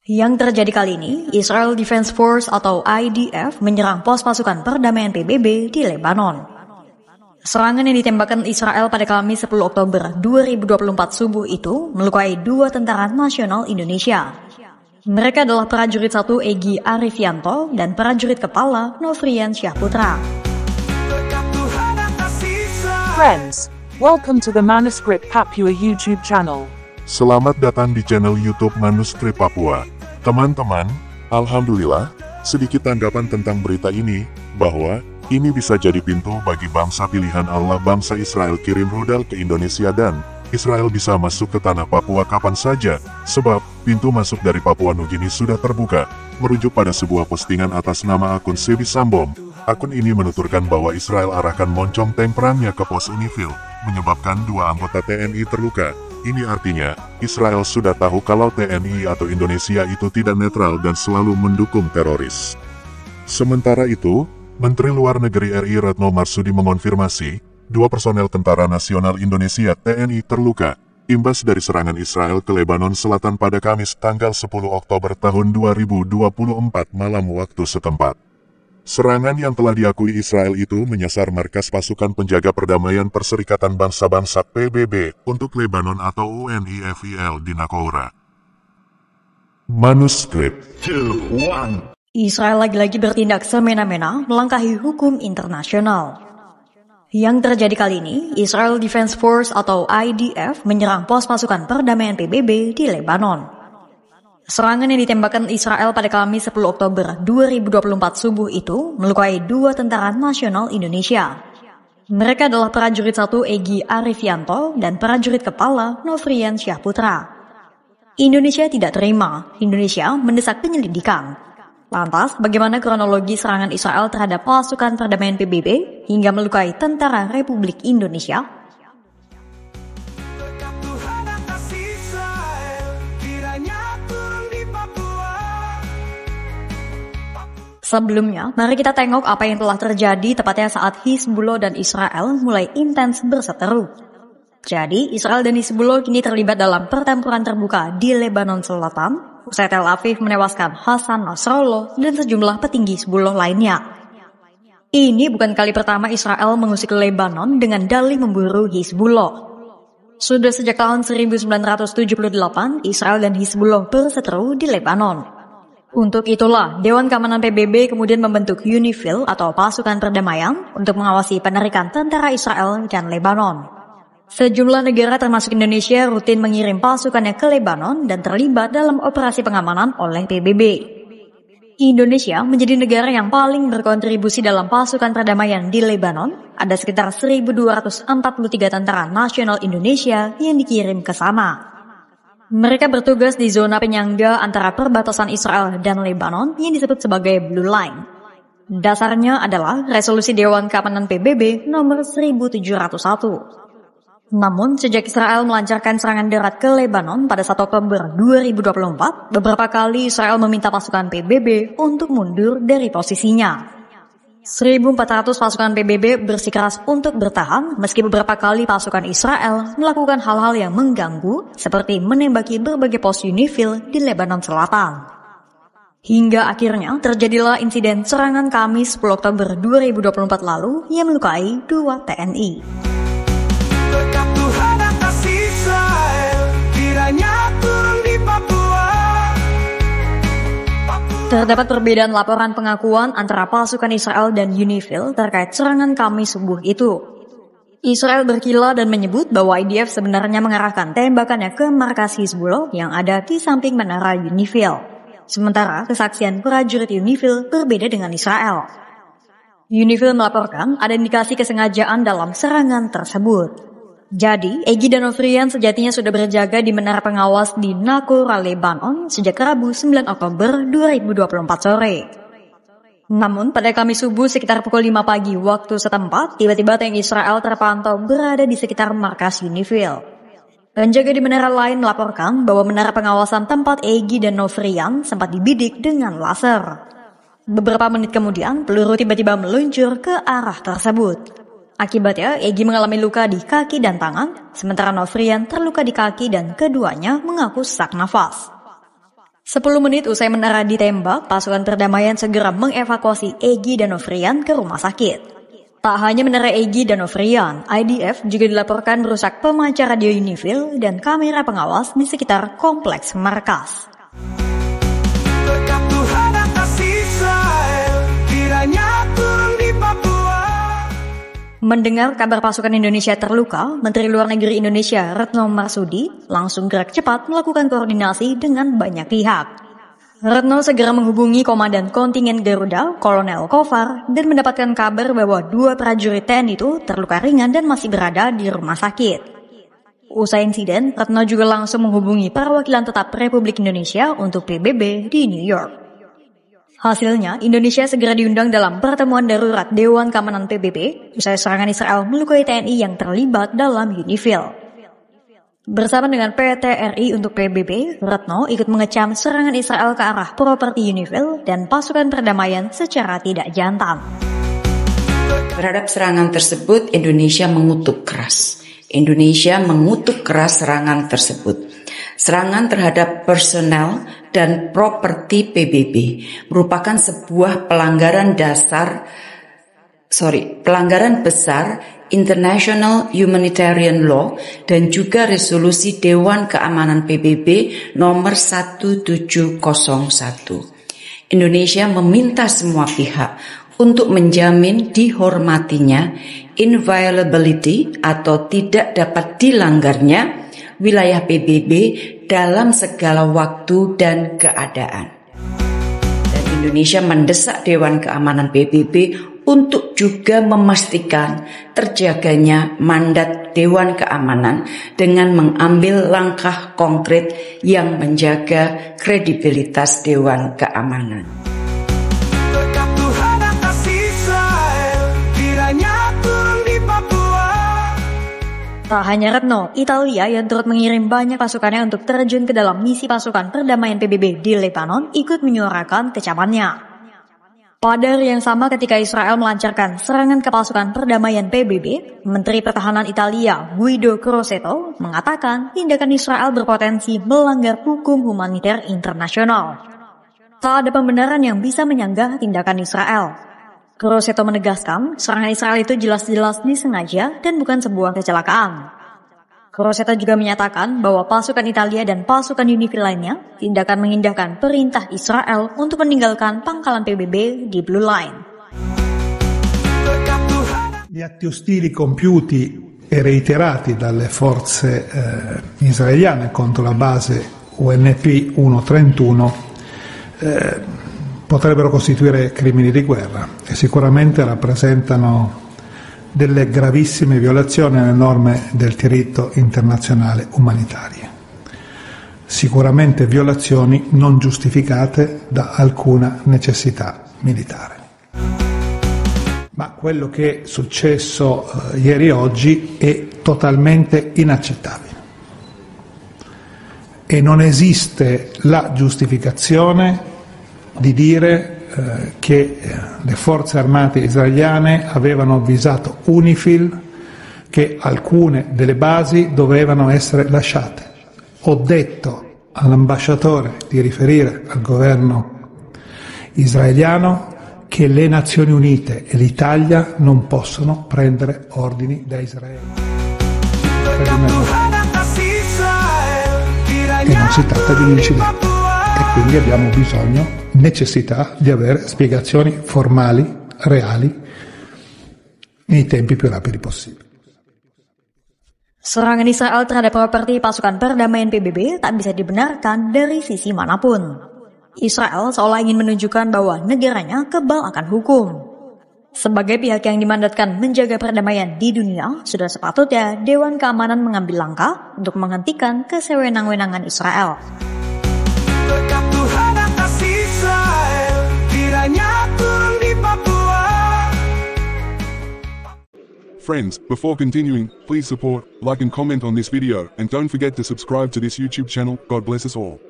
Yang terjadi kali ini, Israel Defense Force atau IDF menyerang pos pasukan perdamaian PBB di Lebanon. Serangan yang ditembakkan Israel pada Kamis 10 Oktober 2024 subuh itu melukai 2 tentara nasional Indonesia. Mereka adalah prajurit 1 Egy Arifianto dan prajurit kepala Nofrian Syahputra. Friends, welcome to the Manuscript Papua YouTube channel. Selamat datang di channel YouTube Manuskrip Papua. Teman-teman, alhamdulillah, sedikit tanggapan tentang berita ini, bahwa ini bisa jadi pintu bagi bangsa pilihan Allah bangsa Israel kirim rudal ke Indonesia dan Israel bisa masuk ke tanah Papua kapan saja, sebab pintu masuk dari Papua Nugini sudah terbuka. Merujuk pada sebuah postingan atas nama akun Sebi Sambom, akun ini menuturkan bahwa Israel arahkan moncong tank perangnya ke pos Unifil, menyebabkan 2 anggota TNI terluka. Ini artinya, Israel sudah tahu kalau TNI atau Indonesia itu tidak netral dan selalu mendukung teroris. Sementara itu, Menteri Luar Negeri RI Retno Marsudi mengonfirmasi, 2 personel Tentara Nasional Indonesia TNI terluka, imbas dari serangan Israel ke Lebanon Selatan pada Kamis tanggal 10 Oktober tahun 2024 malam waktu setempat. Serangan yang telah diakui Israel itu menyasar markas pasukan penjaga perdamaian Perserikatan Bangsa-Bangsa PBB untuk Lebanon atau UNIFIL di Naqoura. Manuskrip. Israel lagi-lagi bertindak semena-mena melangkahi hukum internasional. Yang terjadi kali ini, Israel Defense Force atau IDF menyerang pos pasukan perdamaian PBB di Lebanon. Serangan yang ditembakkan Israel pada Kamis 10 Oktober 2024 subuh itu melukai 2 tentara nasional Indonesia. Mereka adalah prajurit 1 Egy Arifianto dan prajurit kepala Nofrian Syahputra. Indonesia tidak terima, Indonesia mendesak penyelidikan. Lantas, bagaimana kronologi serangan Israel terhadap pasukan perdamaian PBB hingga melukai tentara Republik Indonesia? Sebelumnya, mari kita tengok apa yang telah terjadi tepatnya saat Hizbullah dan Israel mulai intens berseteru. Jadi, Israel dan Hizbullah kini terlibat dalam pertempuran terbuka di Lebanon Selatan, usai Tel Aviv menewaskan Hasan Nasrallah dan sejumlah petinggi Hizbullah lainnya. Ini bukan kali pertama Israel mengusik Lebanon dengan dalih memburu Hizbullah. Sudah sejak tahun 1978, Israel dan Hizbullah berseteru di Lebanon. Untuk itulah, Dewan Keamanan PBB kemudian membentuk UNIFIL atau pasukan perdamaian untuk mengawasi penarikan tentara Israel dan Lebanon. Sejumlah negara termasuk Indonesia rutin mengirim pasukannya ke Lebanon dan terlibat dalam operasi pengamanan oleh PBB. Indonesia menjadi negara yang paling berkontribusi dalam pasukan perdamaian di Lebanon. Ada sekitar 1.243 tentara nasional Indonesia yang dikirim ke sana. Mereka bertugas di zona penyangga antara perbatasan Israel dan Lebanon yang disebut sebagai Blue Line. Dasarnya adalah resolusi Dewan Keamanan PBB nomor 1701. Namun, sejak Israel melancarkan serangan darat ke Lebanon pada 1 Oktober 2024, beberapa kali Israel meminta pasukan PBB untuk mundur dari posisinya. 1.400 pasukan PBB bersikeras untuk bertahan meski beberapa kali pasukan Israel melakukan hal-hal yang mengganggu seperti menembaki berbagai pos UNIFIL di Lebanon Selatan. Hingga akhirnya terjadilah insiden serangan Kamis 10 Oktober 2024 lalu yang melukai 2 TNI. Berkat Tuhan atas Israel, kiranya turun di Papua. Terdapat perbedaan laporan pengakuan antara pasukan Israel dan UNIFIL terkait serangan Kamis subuh itu. Israel berkilah dan menyebut bahwa IDF sebenarnya mengarahkan tembakannya ke markas Hizbullah yang ada di samping menara UNIFIL. Sementara kesaksian prajurit UNIFIL berbeda dengan Israel. UNIFIL melaporkan ada indikasi kesengajaan dalam serangan tersebut. Jadi, Egy dan Nofrian sejatinya sudah berjaga di menara pengawas di Naqoura, Lebanon sejak Rabu 9 Oktober 2024 sore. Namun, pada Kamis subuh sekitar pukul 5 pagi waktu setempat, tiba-tiba tank Israel terpantau berada di sekitar markas UNIFIL. Penjaga di menara lain melaporkan bahwa menara pengawasan tempat Egy dan Nofrian sempat dibidik dengan laser. Beberapa menit kemudian, peluru tiba-tiba meluncur ke arah tersebut. Akibatnya, Egy mengalami luka di kaki dan tangan, sementara Nofrian terluka di kaki dan keduanya mengaku sesak nafas. 10 menit usai menara ditembak, pasukan perdamaian segera mengevakuasi Egy dan Novrian ke rumah sakit. Tak hanya menara Egy dan Novrian, IDF juga dilaporkan merusak pemancar radio Unifil dan kamera pengawas di sekitar kompleks markas. Berkat Tuhan atas Israel, kiranya turun di Papua. Mendengar kabar pasukan Indonesia terluka, Menteri Luar Negeri Indonesia Retno Marsudi langsung gerak cepat melakukan koordinasi dengan banyak pihak. Retno segera menghubungi Komandan Kontingen Garuda, Kolonel Kovar, dan mendapatkan kabar bahwa 2 prajurit TNI itu terluka ringan dan masih berada di rumah sakit. Usai insiden, Retno juga langsung menghubungi perwakilan tetap Republik Indonesia untuk PBB di New York. Hasilnya, Indonesia segera diundang dalam pertemuan darurat Dewan Keamanan PBB usai serangan Israel melukai TNI yang terlibat dalam Unifil. Bersama dengan PT RI untuk PBB, Retno ikut mengecam serangan Israel ke arah properti Unifil dan pasukan perdamaian secara tidak jantan. Terhadap serangan tersebut, Indonesia mengutuk keras. Indonesia mengutuk keras serangan tersebut. Serangan terhadap personel dan properti PBB merupakan sebuah pelanggaran besar International Humanitarian Law dan juga resolusi Dewan Keamanan PBB nomor 1701. Indonesia meminta semua pihak untuk menjamin dihormatinya inviolability atau tidak dapat dilanggarnya wilayah PBB dalam segala waktu dan keadaan. Dan Indonesia mendesak Dewan Keamanan PBB untuk juga memastikan terjaganya mandat Dewan Keamanan dengan mengambil langkah konkret yang menjaga kredibilitas Dewan Keamanan. Berkat Tuhan atas Israel, kiranya turun di Papua. Tak hanya Retno, Italia yang turut mengirim banyak pasukannya untuk terjun ke dalam misi pasukan perdamaian PBB di Lebanon ikut menyuarakan kecamannya. Pada hari yang sama ketika Israel melancarkan serangan ke pasukan perdamaian PBB, Menteri Pertahanan Italia Guido Crosetto mengatakan tindakan Israel berpotensi melanggar hukum humaniter internasional. Tak ada pembenaran yang bisa menyanggah tindakan Israel. Crosetto menegaskan serangan Israel itu jelas-jelas disengaja dan bukan sebuah kecelakaan. Crosetto juga menyatakan bahwa pasukan Italia dan pasukan Unifil lainnya tidak akan mengindahkan perintah Israel untuk meninggalkan pangkalan PBB di Blue Line. Gli atti ostili compiuti e reiterati dalle forze israeliane contro la base UNP 131 potrebbero costituire crimini di guerra e sicuramente rappresentano delle gravissime violazioni alle norme del diritto internazionale umanitario. Sicuramente violazioni non giustificate da alcuna necessità militare. Ma quello che è successo ieri e oggi è totalmente inaccettabile. E non esiste la giustificazione di dire che le forze armate israeliane avevano avvisato UNIFIL che alcune delle basi dovevano essere lasciate. Ho detto all'ambasciatore di riferire al governo israeliano che le Nazioni Unite e l'Italia non possono prendere ordini da Israele. E non si tratta di un incidente. E quindi abbiamo necessità di avere spiegazioni formali, reali, nei tempi più rapidi possibili. Serangan Israel terhadap properti pasukan perdamaian PBB tak bisa dibenarkan dari sisi manapun. Israel seolah ingin menunjukkan bahwa negaranya kebal akan hukum. Sebagai pihak yang dimandatkan menjaga perdamaian di dunia, sudah sepatutnya Dewan Keamanan mengambil langkah untuk menghentikan kesewenang-wenangan Israel. Berkat Tuhan atas Israel, kiranya turun di Papua. Friends, before continuing, please support, like and comment on this video, and don't forget to subscribe to this YouTube channel. God bless us all.